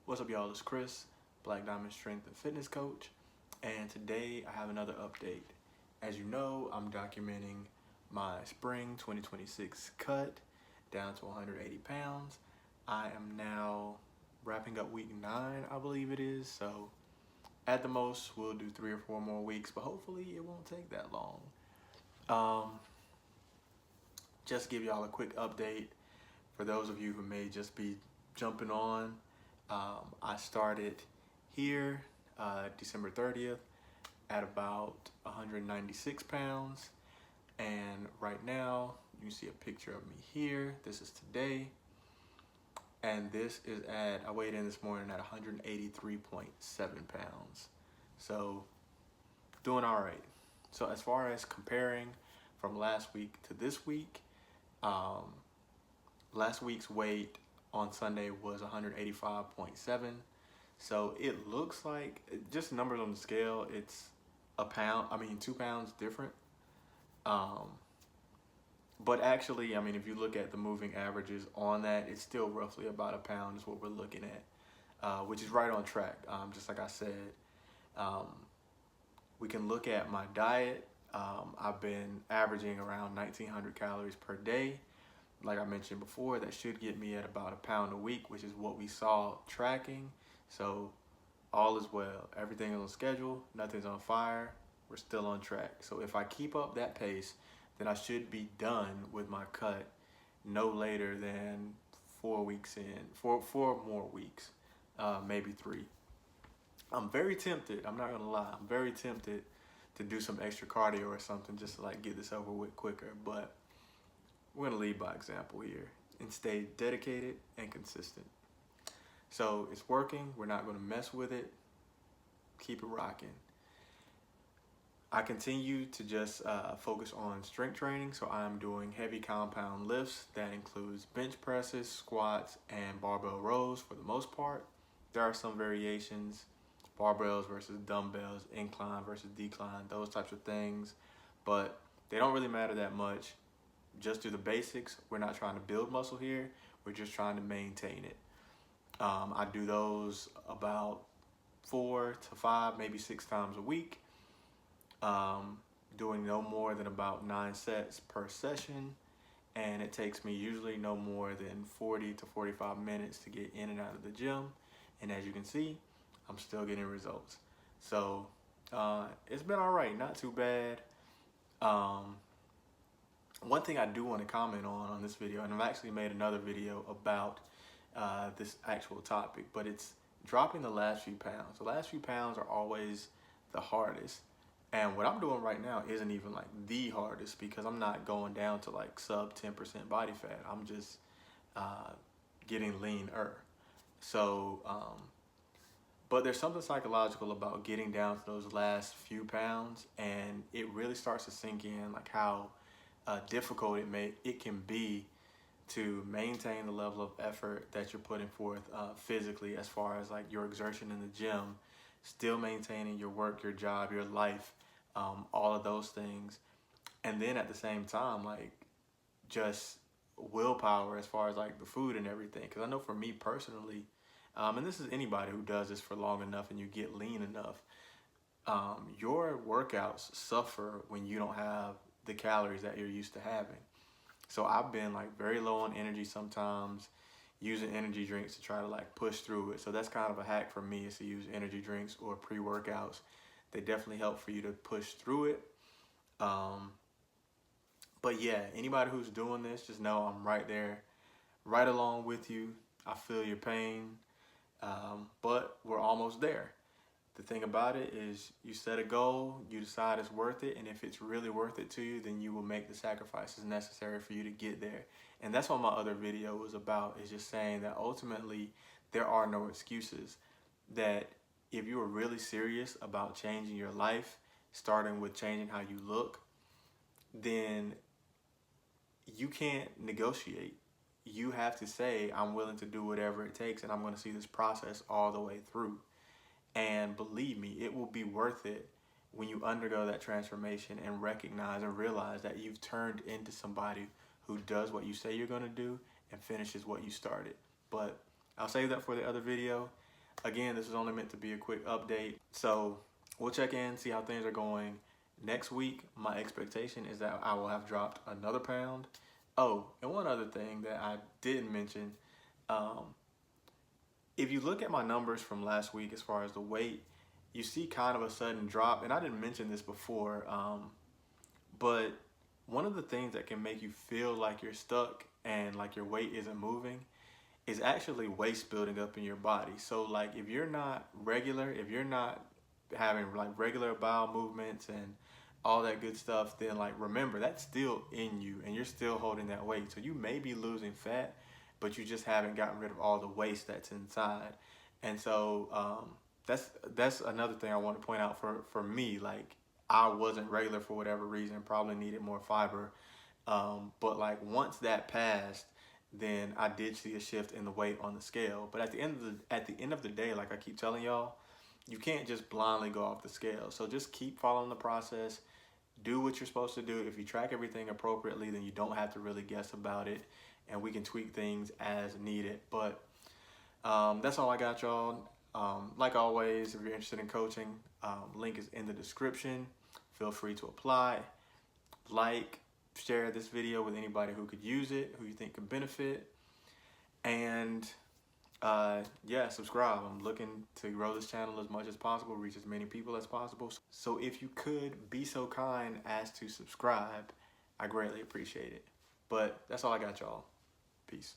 What's up, y'all? It's Chris, Black Diamond Strength and Fitness Coach, and today I have another update. As you know, I'm documenting my spring 2026 cut down to 180 pounds. I am now wrapping up week 9, I believe it is, so at the most we'll do 3 or 4 more weeks, but hopefully it won't take that long. Just give y'all a quick update for those of you who may just be jumping on. I started here December 30th at about 196 pounds, and right now you see a picture of me here. This is today, and this is I weighed in this morning at 183.7 pounds, so doing all right. So as far as comparing from last week to this week, last week's weight on Sunday was 185.7. So it looks like, just numbers on the scale, it's 2 pounds different. But actually, if you look at the moving averages on that, it's still roughly about a pound is what we're looking at, which is right on track. Just like I said, we can look at my diet. I've been averaging around 1,900 calories per day. Like I mentioned before, that should get me at about a pound a week, which is what we saw tracking. So all is well. Everything is on schedule. Nothing's on fire. We're still on track. So if I keep up that pace, then I should be done with my cut no later than 4 weeks in. Four more weeks, maybe 3. I'm very tempted. I'm not gonna lie. I'm very tempted to do some extra cardio or something just to like get this over with quicker. But we're gonna lead by example here and stay dedicated and consistent. So it's working. We're not gonna mess with it. Keep it rocking. I continue to just focus on strength training. So I'm doing heavy compound lifts. That includes bench presses, squats, and barbell rows for the most part. There are some variations, barbells versus dumbbells, incline versus decline, those types of things, but they don't really matter that much. Just do the basics. We're not trying to build muscle here. We're just trying to maintain it. I do those about 4 to 5, maybe 6 times a week. Doing no more than about 9 sets per session. And it takes me usually no more than 40 to 45 minutes to get in and out of the gym. And as you can see, I'm still getting results. So it's been all right, not too bad. One thing I do want to comment on this video, and I've actually made another video about this actual topic, but it's dropping the last few pounds. The last few pounds are always the hardest. And what I'm doing right now isn't even like the hardest, because I'm not going down to like sub 10% body fat. I'm just getting leaner. So, but there's something psychological about getting down to those last few pounds, and it really starts to sink in like how difficult it can be to maintain the level of effort that you're putting forth physically, as far as like your exertion in the gym, still maintaining your work, your job, your life, all of those things. And then at the same time, like just willpower as far as like the food and everything. Because I know for me personally, and this is anybody who does this for long enough and you get lean enough, your workouts suffer when you don't have the calories that you're used to having. So I've been like very low on energy sometimes, using energy drinks to try to like push through it. So that's kind of a hack for me, is to use energy drinks or pre-workouts. They definitely help for you to push through it. But yeah, anybody who's doing this, just know I'm right there, right along with you. I feel your pain, but we're almost there. The thing about it is, you set a goal, you decide it's worth it, and if it's really worth it to you, then you will make the sacrifices necessary for you to get there. And that's what my other video was about, is just saying that ultimately there are no excuses. That if you are really serious about changing your life, starting with changing how you look, then you can't negotiate. You have to say, I'm willing to do whatever it takes, and I'm going to see this process all the way through. And believe me, it will be worth it when you undergo that transformation and recognize and realize that you've turned into somebody who does what you say you're going to do and finishes what you started. But I'll save that for the other video. Again, this is only meant to be a quick update. So we'll check in, see how things are going. Next week, my expectation is that I will have dropped another pound. Oh, and one other thing that I didn't mention, if you look at my numbers from last week as far as the weight, you see kind of a sudden drop. And I didn't mention this before, but one of the things that can make you feel like you're stuck and like your weight isn't moving is actually waste building up in your body. So like if you're not regular, if you're not having like regular bowel movements and all that good stuff, then like remember that's still in you and you're still holding that weight. So you may be losing fat, but you just haven't gotten rid of all the waste that's inside. And so that's another thing I want to point out for me. Like I wasn't regular for whatever reason, probably needed more fiber. But like once that passed, then I did see a shift in the weight on the scale. But at the end of the day, like I keep telling y'all, you can't just blindly go off the scale. So just keep following the process. Do what you're supposed to do. If you track everything appropriately, then you don't have to really guess about it, and we can tweak things as needed. But that's all I got, y'all. Like always, if you're interested in coaching, link is in the description. Feel free to apply. Like, share this video with anybody who could use it, who you think could benefit. And yeah, subscribe. I'm looking to grow this channel as much as possible, reach as many people as possible. So if you could be so kind as to subscribe, I greatly appreciate it. But that's all I got, y'all. Peace.